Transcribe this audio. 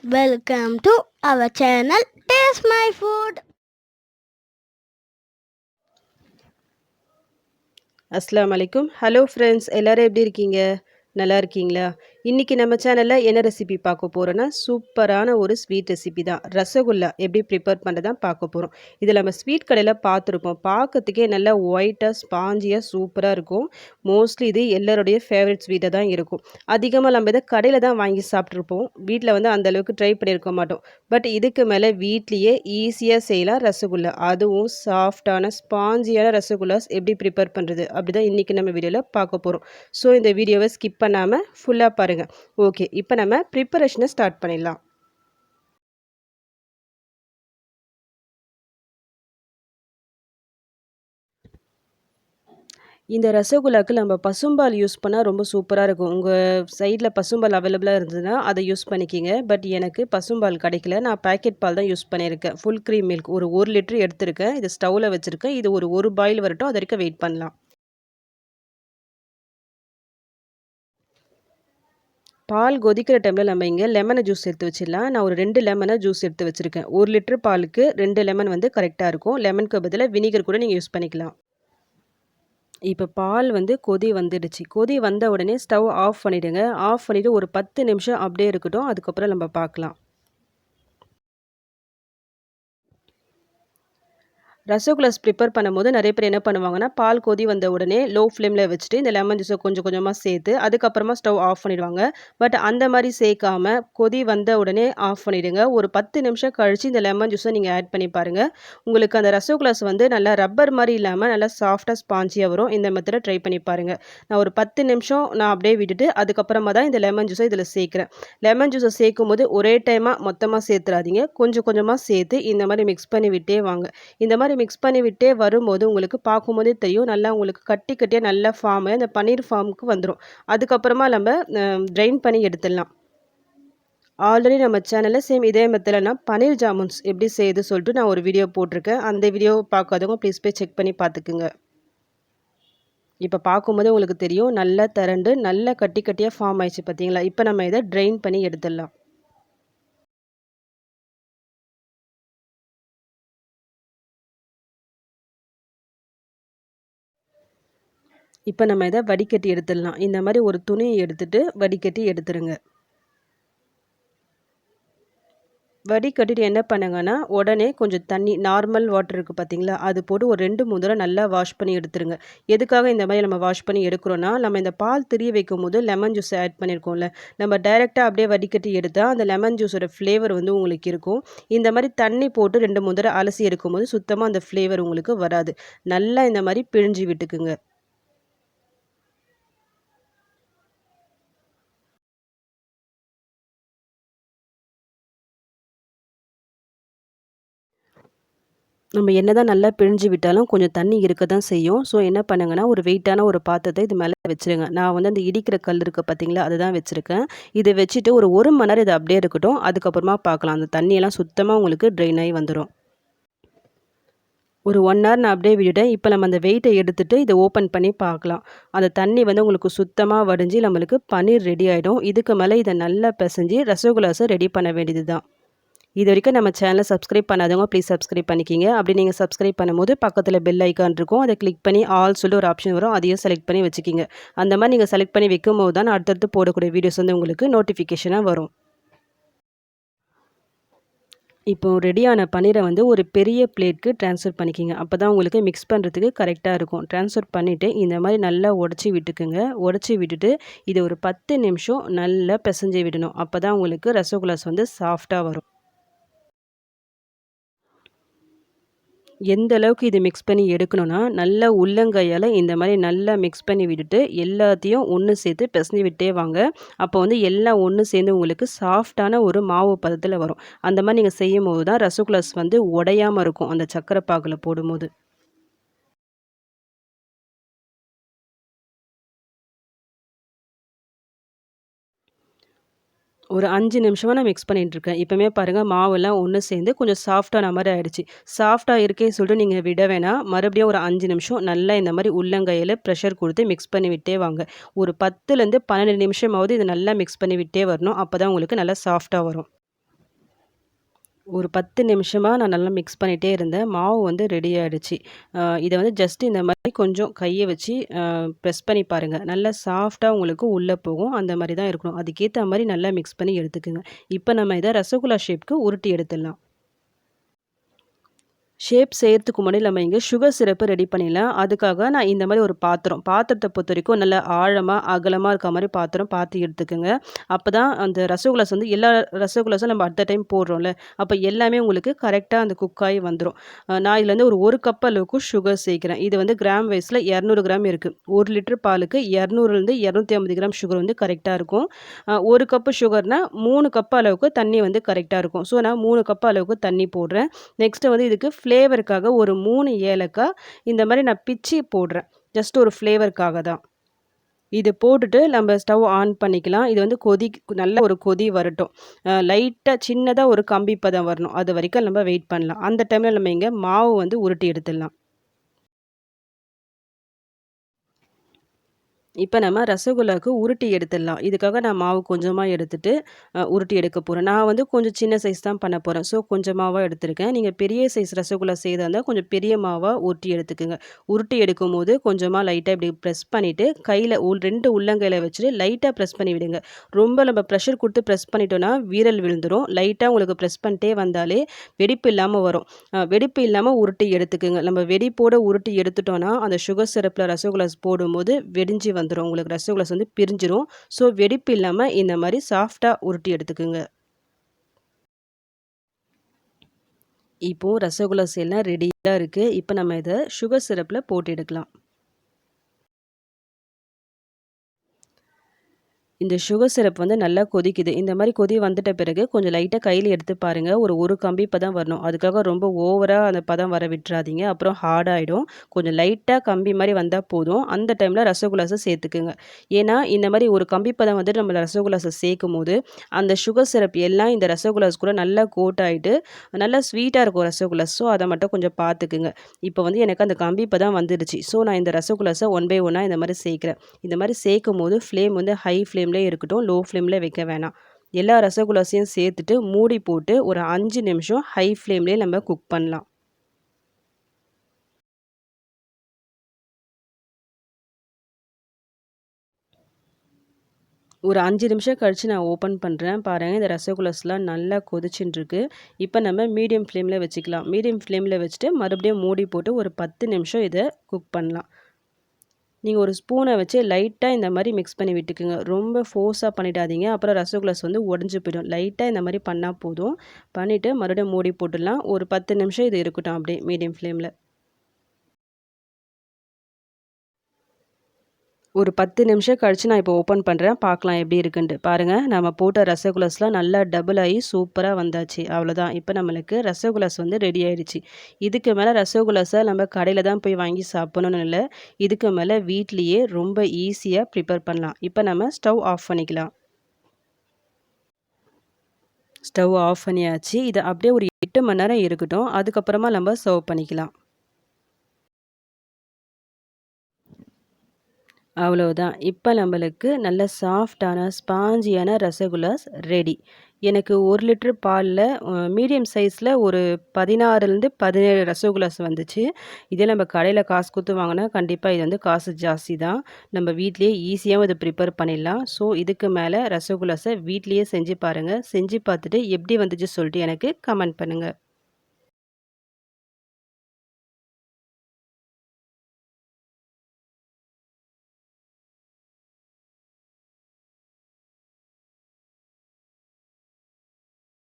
Welcome to our channel Taste My Food. அஸ்ஸலாமு அலைக்கும். Hello friends, எல்லாரும் எப்படி இருக்கீங்க? நல்லா இருக்கீங்களா? இன்றைக்கி நம்ம சேனலில் என்ன ரெசிபி பார்க்க போகிறோன்னா, சூப்பரான ஒரு ஸ்வீட் ரெசிபி தான். ரசகுல்லா எப்படி ப்ரிப்பேர் பண்ணுறதான் பார்க்க போகிறோம். இதில் நம்ம ஸ்வீட் கடையில் பார்த்துருப்போம். பார்க்கறதுக்கே நல்லா ஒயிட்டாக ஸ்பாஞ்சியாக சூப்பராக இருக்கும். மோஸ்ட்லி இது எல்லாருடைய ஃபேவரட் ஸ்வீட்டாக தான் இருக்கும். அதிகமாக நம்ம இதை கடையில் தான் வாங்கி சாப்பிட்ருப்போம். வீட்டில் வந்து அந்தளவுக்கு ட்ரை பண்ணியிருக்க மாட்டோம். பட் இதுக்கு மேலே வீட்லேயே ஈஸியாக செய்யலாம் ரசகுல்லா. அதுவும் சாஃப்டான ஸ்பாஞ்சியான ரசகுல்லாஸ் எப்படி ப்ரிப்பேர் பண்ணுறது அப்படி தான் இன்றைக்கி நம்ம வீடியோவில் பார்க்க போகிறோம். ஸோ இந்த வீடியோவை ஸ்கிப் பண்ணாமல் ஃபுல்லாக பாருங்கள். ஓகே, இப்போ நம்ம ப்ரிப்பரேஷனை ஸ்டார்ட் பண்ணிடலாம். இந்த ரசகுல்லாக்கு நம்ம பசும்பால் யூஸ் பண்ணால் ரொம்ப சூப்பராக இருக்கும். உங்கள் சைடில் பசும்பால் அவைலபிளாக இருந்ததுன்னா அதை யூஸ் பண்ணிக்கிங்க. பட் எனக்கு பசும்பால் கிடைக்கல. நான் பேக்கெட் பால் தான் யூஸ் பண்ணியிருக்கேன். ஃபுல் க்ரீம் மில்க் ஒரு 1 லிட்டர் எடுத்திருக்கேன். இது ஸ்டவ்வில் வச்சுருக்கேன். இது ஒரு பாயில் வரட்டும், அது வரைக்கும் வெயிட் பண்ணலாம். பால் கொதிக்கிற டைமில் நம்ம இங்கே லெமனை ஜூஸ் எடுத்து வச்சிடலாம். நான் ஒரு 2 லெமனை ஜூஸ் எடுத்து வச்சுருக்கேன். 1 லிட்டர் பாலுக்கு 2 லெமன் வந்து கரெக்டாக இருக்கும். லெமனுக்கு பதிலாக வினிகர் கூட நீங்கள் யூஸ் பண்ணிக்கலாம். இப்போ பால் வந்து கொதி வந்துடுச்சு. கொதி வந்த உடனே ஸ்டவ் ஆஃப் பண்ணிவிடுங்க. ஆஃப் பண்ணிவிட்டு ஒரு 10 நிமிஷம் அப்படியே இருக்கட்டும். அதுக்கப்புறம் நம்ம பார்க்கலாம். ரசகுல்லாஸ் ப்ரிப்பேர் பண்ணும்போது நிறைய பேர் என்ன பண்ணுவாங்கன்னா, பால் கொதி வந்த உடனே லோ ஃப்ளேமில் வச்சுட்டு இந்த லெமன் ஜூஸை கொஞ்சம் கொஞ்சமாக சேர்த்து அதுக்கப்புறமா ஸ்டவ் ஆஃப் பண்ணிடுவாங்க. பட் அந்த மாதிரி சேர்க்காம கொதி வந்த உடனே ஆஃப் பண்ணிவிடுங்க. ஒரு 10 நிமிஷம் கழித்து இந்த லெமன் ஜூஸை நீங்கள் ஆட் பண்ணி பாருங்கள். உங்களுக்கு அந்த ரசகுல்லாஸ் வந்து நல்லா ரப்பர் மாதிரி இல்லாமல் நல்லா சாஃப்டாக ஸ்பாஞ்சியாக வரும். இந்த மெத்தடை ட்ரை பண்ணி பாருங்கள். நான் ஒரு 10 நிமிஷம் நான் அப்படியே விட்டுட்டு அதுக்கப்புறமா தான் இந்த லெமன் ஜூஸை இதில் சேர்க்குறேன். லெமன் ஜூஸை சேர்க்கும் போது ஒரே டைமாக மொத்தமாக சேர்த்துறாதீங்க. கொஞ்சம் கொஞ்சமாக சேர்த்து இந்த மாதிரி மிக்ஸ் பண்ணி விட்டே வாங்க. இந்த மாதிரி மிக்ஸ் பண்ணி விட்டே வரும்போது உங்களுக்கு பார்க்கும்போதே தெரியும். நல்லா உங்களுக்கு கட்டி கட்டியாக நல்லா ஃபார்ம் அந்த பன்னீர் ஃபார்முக்கு வந்துடும். அதுக்கப்புறமா நம்ம ட்ரைன் பண்ணி எடுத்துடலாம். ஆல்ரெடி நம்ம சேனலில் சேம் இதே மெத்தடில் நான் பன்னீர் ஜாமுன்ஸ் எப்படி செய்யுது சொல்லிட்டு நான் ஒரு வீடியோ போட்டிருக்கேன். அந்த வீடியோ பார்க்காதவங்க ப்ளீஸ் போய் செக் பண்ணி பார்த்துக்குங்க. இப்போ பார்க்கும்போதே உங்களுக்கு தெரியும். நல்லா திரண்டு நல்லா கட்டி கட்டியாக ஃபார்ம் ஆயிடுச்சு பார்த்தீங்களா? இப்போ நம்ம இதை ட்ரைன் பண்ணி எடுத்துடலாம். இப்போ நம்ம இதை வடிகட்டி எடுத்துடலாம். இந்த மாதிரி ஒரு துணியை எடுத்துட்டு வடிகட்டி எடுத்துருங்க. வடிகட்டிட்டு என்ன பண்ணுங்கன்னா, உடனே கொஞ்சம் தண்ணி நார்மல் வாட்டர் இருக்குது பார்த்தீங்களா, அது போட்டு ஒரு 2, 3 தடவை நல்லா வாஷ் பண்ணி எடுத்துருங்க. எதுக்காக இந்த மாதிரி நம்ம வாஷ் பண்ணி எடுக்கிறோன்னா, நம்ம இந்த பால் திரிய வைக்கும்போது லெமன் ஜூஸ் ஆட் பண்ணியிருக்கோம்ல, நம்ம டைரெக்டாக அப்படியே வடிகட்டி எடுத்தால் அந்த லெமன் ஜூஸோட ஃப்ளேவர் வந்து உங்களுக்கு இருக்கும். இந்த மாதிரி தண்ணி போட்டு 2, 3 தடவை அலசி எடுக்கும்போது சுத்தமாக அந்த ஃப்ளேவர் உங்களுக்கு வராது. நல்லா இந்த மாதிரி பிழிஞ்சு விட்டுக்குங்க. நம்ம என்னதான் நல்லா பிழிஞ்சு விட்டாலும் கொஞ்சம் தண்ணி இருக்க தான் செய்யும். ஸோ என்ன பண்ணுங்கன்னா, ஒரு வெயிட்டான ஒரு பாத்திரத்தை இது மேலே வச்சுருங்க. நான் வந்து அந்த இடிக்கிற கல் இருக்குது பார்த்தீங்களா, அதுதான் வச்சுருக்கேன். இதை வச்சுட்டு ஒரு 1 மணி நேரம் இது அப்படியே இருக்கட்டும். அதுக்கப்புறமா பார்க்கலாம். அந்த தண்ணியெல்லாம் சுத்தமாக உங்களுக்கு ட்ரெயின் ஆகி வந்துடும். ஒரு 1 ஹவர் நான் அப்படியே விட்டுட்டேன். இப்போ நம்ம அந்த வெயிட்டை எடுத்துட்டு இதை ஓப்பன் பண்ணி பார்க்கலாம். அந்த தண்ணி வந்து உங்களுக்கு சுத்தமாக வடிஞ்சு நம்மளுக்கு பன்னீர் ரெடி ஆகிடும். இதுக்கு மேலே இதை நல்லா பிசைஞ்சு ரசகுல்லாஸை ரெடி பண்ண வேண்டியது தான். இது வரைக்கும் நம்ம சேனலை சப்ஸ்கிரைப் பண்ணாதவங்க ப்ளீஸ் சப்ஸ்கிரைப் பண்ணிக்கிங்க. அப்படி நீங்கள் சப்ஸ்கிரைப் பண்ணும்போது பக்கத்தில் பெல் ஐக்கான் இருக்கும். அதை கிளிக் பண்ணி ஆல் சொல்லி ஒரு ஆப்ஷன் வரும். அதையும் செலக்ட் பண்ணி வச்சுக்கிங்க. அந்த மாதிரி நீங்கள் செலக்ட் பண்ணி வைக்கும்போது தான் அடுத்தடுத்து போடக்கூடிய வீடியோஸ் வந்து உங்களுக்கு நோட்டிஃபிகேஷனாக வரும். இப்போ ரெடியான பன்னீரை வந்து ஒரு பெரிய பிளேட்க்கு ட்ரான்ஸ்ஃபர் பண்ணிக்கிங்க. அப்போ தான் உங்களுக்கு மிக்ஸ் பண்ணுறதுக்கு கரெக்டாக இருக்கும். ட்ரான்ஸ்ஃபர் பண்ணிவிட்டு இந்த மாதிரி நல்லா உடச்சி விட்டுக்குங்க. உடச்சி விட்டுட்டு இதை ஒரு 10 நிமிஷம் நல்லா பிசைஞ்சு விடணும். அப்போ தான் உங்களுக்கு ரசகுல்லாஸ் வந்து சாஃப்டாக வரும். எந்த அளவுக்கு இது மிக்ஸ் பண்ணி எடுக்கணும்னா, நல்லா உள்ளங்கையால் இந்த மாதிரி நல்லா மிக்ஸ் பண்ணி விட்டுட்டு எல்லாத்தையும் ஒன்று சேர்த்து பிசைஞ்சு விட்டே வாங்க. அப்போ வந்து எல்லாம் ஒன்று சேர்ந்து உங்களுக்கு சாஃப்டான ஒரு மாவு பதத்தில் வரும். அந்த மாதிரி நீங்கள் செய்யும்போது தான் ரசகுல்லாஸ் வந்து உடையாமல் இருக்கும் அந்த சர்க்கரை பாகில் போடும்போது. ஒரு 5 நிமிஷமா நான் மிக்ஸ் பண்ணிட்டுருக்கேன். இப்போமே பாருங்கள் மாவெல்லாம் ஒன்று சேர்ந்து கொஞ்சம் சாஃப்டான மாதிரி ஆயிடுச்சு. சாஃப்டாக இருக்கே சொல்லிட்டு நீங்கள் விட வேணாம். மறுபடியும் ஒரு 5 நிமிஷம் நல்லா இந்த மாதிரி உள்ளங்கையில் ப்ரெஷர் கொடுத்து மிக்ஸ் பண்ணி விட்டே வாங்க. ஒரு 10லேருந்து 12 நிமிஷமாவது இதை நல்லா மிக்ஸ் பண்ணி விட்டே வரணும். அப்போ தான் உங்களுக்கு நல்லா சாஃப்டாக வரும். ஒரு 10 நிமிஷமா நான் நல்லா மிக்ஸ் பண்ணிட்டே இருந்தேன். மாவு வந்து ரெடி ஆயிடுச்சு. இத வந்து ஜஸ்ட் இந்த மாரி கொஞ்சம் கைய வச்சு பிரஸ் பண்ணி பாருங்க. நல்லா சாஃப்ட்டா உங்களுக்கு உள்ள போகும். அந்த மாரி தான் இருக்கணும். அதுக்கேத்த மாரி நல்லா மிக்ஸ் பண்ணி எடுத்துக்கங்க. இப்ப நம்ம இத ரசகுல்லா ஷேப்க்கு உருட்டி எடுத்துடலாம். ஷேப் செய்யறதுக்கு முன்னாடி நம்ம இங்க சுகர் சிரப்பு ரெடி பண்ணிடலாம். அதுக்காக நான் இந்த மாரி ஒரு பாத்திரத்த பொறுத்தவரைக்கும் நல்ல ஆழமா, அகலமா இருக்க மாரி பாத்திரம் பார்த்து எடுத்துக்கங்க. அப்பதான் அந்த ரசகுல்லாஸ் வந்து எல்லா ரசகுல்லாஸும் நம்ம அட் த டைம் போடுறோம்ல. அப்ப எல்லாமே உங்களுக்கு கரெக்ட்டா அந்த குக் ஆயி வந்துரும். நான் இதுல வந்து ஒரு 1 கப் அளவுக்கு சுகர் சேர்க்கிறேன். இது வந்து கிராம் வைஸ்ல 200 கிராம் இருக்கு. 1 லிட்டர் பாலுக்கு 200லிருந்து 250 கிராம் சுகர் வந்து கரெக்ட்டா இருக்கும். 1 கப் சுகர்னா 3 கப் அளவுக்கு தண்ணி வந்து கரெக்ட்டா இருக்கும். ஸோ நான் 3 கப் அளவுக்கு தண்ணி போடுறேன். நெக்ஸ்ட் வந்து இதுக்கு ஃப்ளேவருக்காக ஒரு 3 ஏலக்காய் இந்த மாரி நான் பிச்சி போடுறேன். ஜஸ்ட் ஒரு ஃப்ளேவருக்காக தான். இது போட்டுட்டு நம்ம ஸ்டவ் ஆன் பண்ணிக்கலாம். இது வந்து நல்ல ஒரு கொதி வரட்டும். லைட்டா சின்னதா ஒரு கம்பி பதம் வரணும். அது வரைக்கும் நம்ம வெயிட் பண்ணலாம். அந்த டைம்ல நம்ம இங்க மாவு வந்து உருட்டி எடுத்துடலாம். இப்ப நம்ம ரசகுல்லாவுக்கு உருட்டி எடுத்துடலாம். இதுக்காக நான் மாவு கொஞ்சமா எடுத்துட்டு, உருட்டி எடுக்க போறேன். நான் வந்து கொஞ்சம் சின்ன சைஸ் தான் பண்ண போறேன். ஸோ கொஞ்சம் மாவா எடுத்திருக்கேன். நீங்க பெரிய சைஸ் ரசகுல்லா செய்றதா இருந்தா கொஞ்சம் பெரிய மாவா உருட்டி எடுத்துக்கங்க. உருட்டி எடுக்கும்போது கொஞ்சமா லைட்டா இப்படி பிரஸ் பண்ணிட்டு, கையில 2 உள்ளங்கையில வச்சுட்டு லைட்டா பிரஸ் பண்ணி விடுங்க. ரொம்ப நம்ம ப்ரெஷர் குடுத்து பிரஸ் பண்ணிட்டோம்னா, வீரல் விழுந்துரும். லைட்டா உங்களுக்கு பிரஸ் பண்ணிட்டே வந்தாலே வெடிப்பு இல்லாம வரும். வெடிப்பு இல்லாம உருட்டி எடுத்துக்கங்க. நம்ம வெடிப்போட உருட்டி எடுத்துட்டோம்னா, அந்த சுகர் சிரப்ல ரசகுல்லாஸ் போடும்போது வெடிஞ்சு வந்துரும். உங்களுக்கு ரசகுல்லாஸ் வந்து பிரிஞ்சிரும். ஸோ வெடிப்பு இல்லாம இந்த மாரி சாஃப்ட்டா உருட்டி எடுத்துக்குங்க. இப்போ ரசகுல்லாஸ் எல்லாம் ரெடியா இருக்கு. இப்ப நம்ம இத சுகர் சிரப்ல போட்டு எடுக்கலாம். இந்த சுகர் சிரப் வந்து நல்லா கொதிக்குது. இந்த மாரி கொதி வந்துட்ட பிறகு கொஞ்சம் லைட்டா கையில எடுத்து பாருங்க. ஒரு கம்பி பதம் வரணும். அதுக்காக ரொம்ப ஓவரா அந்த பதம் வர விட்டுறாதீங்க. அப்புறம் ஹார்ட் ஆயிடும். கொஞ்சம் லைட்டா கம்பி மாரி வந்தா போதும். அந்த டைம்ல ரசகுல்லாஸ சேர்த்துக்குங்க. ஏன்னா, இந்த மாரி ஒரு கம்பி பதம் வந்துட்டு நம்ம ரசகுல்லாஸ சேர்க்கும்போது, அந்த சுகர் சிரப் எல்லாம் இந்த ரசகுல்லாஸ் கூட நல்லா கோட் ஆயிட்டு, நல்லா ஸ்வீட்டா இருக்கும் ரசகுல்லாஸ். ஸோ, அத மட்டும் கொஞ்சம் பார்த்துக்குங்க. இப்ப வந்து எனக்கு அந்த கம்பி பதம் வந்துடுச்சு. ஸோ, நான் இந்த ரசகுல்லாஸ ஒன் பை ஒன்னா இந்த மாரி சேர்க்கிறேன். இந்த மாரி சேர்க்கும்போது ஃப்ளேம் வந்து ஹை ஃப்ளேம்லயே இருக்கட்டும். லோ ஃப்ளேம்ல வைக்க வேணாம். எல்லா ரசகுல்லாஸையும் சேர்த்துட்டு மூடி போட்டு ஒரு 5 நிமிஷம் ஹை ஃப்ளேம்லயே நம்ம குக் பண்ணலாம். ஒரு 5 நிமிஷம் கழிச்சு நான் ஓப்பன் பண்றேன். பாருங்க இந்த ரசகுல்லாஸ்லாம் நல்லா கொதிச்சுன்ருக்கு. இப்ப நம்ம மீடியம் ஃப்ளேம்ல வச்சுக்கலாம். மீடியம் ஃப்ளேம்ல வச்சுட்டு மறுபடியும் மூடி போட்டு ஒரு 10 நிமிஷம் இத குக் பண்ணலாம். நீங்க ஒரு ஸ்பூன வச்சு லைட்டா இந்த மாரி மிக்ஸ் பண்ணி விட்டுக்குங்க. ரொம்ப ஃபோர்ஸா பண்ணிடாதீங்க. அப்புறம் ரசகுல்லாஸ் வந்து உடைஞ்சு போயிடும். லைட்டா இந்த மாரி பண்ணா போதும். பண்ணிட்டு மறுபடியும் மூடி போட்டுடலாம். ஒரு 10 நிமிஷம் இது இருக்கட்டும் அப்படியே மீடியம் ஃப்ளேம்ல. ஒரு 10 நிமிஷம் கழிச்சு நான் இப்போ ஓப்பன் பண்றேன். பார்க்கலாம் எப்படி இருக்குன்ட்டு. பாருங்க நம்ம போட்ட ரசகுல்லாஸ்லாம் நல்லா டபுள் ஆயி சூப்பரா வந்தாச்சு. அவ்வளோதான். இப்போ நம்மளுக்கு ரசகுல்லாஸ் வந்து ரெடி ஆயிடுச்சு. இதுக்கு மேல ரசகுல்லாஸ நம்ம கடையில தான் போய் வாங்கி சாப்பிடணும்னு இல்ல. இதுக்கு மேல வீட்லயே ரொம்ப ஈஸியா ப்ரிப்பேர் பண்ணலாம். இப்போ நம்ம ஸ்டவ் ஆஃப் பண்ணிக்கலாம். ஸ்டவ் ஆஃப் பண்ணியாச்சு. இத அப்படியே ஒரு 8 மணி நேரம் இருக்கட்டும். அதுக்கப்புறமா நம்ம சர்வ் பண்ணிக்கலாம். அவ்வளவுதான். இப்ப நம்மளுக்கு நல்ல சாஃப்ட்டான, ஸ்பாஞ்சியான ரசகுல்லாஸ் ரெடி. எனக்கு 1 லிட்டர் பால்ல மீடியம் சைஸ்ல ஒரு 16லிருந்து 17 ரசகுல்லாஸ் வந்துச்சு. இதே நம்ம கடையில காசு குடுத்து வாங்குனா, கண்டிப்பா இது வந்து காசு ஜாஸ்தி தான். நம்ம வீட்லயே ஈஸியாவும் இத ப்ரிப்பேர் பண்ணிடலாம். ஸோ, இதுக்கு மேல ரசகுல்லாஸ வீட்லயே செஞ்சு பாருங்க. செஞ்சு பார்த்துட்டு எப்படி வந்துச்சு சொல்லிட்டு எனக்கு கமெண்ட் பண்ணுங்க.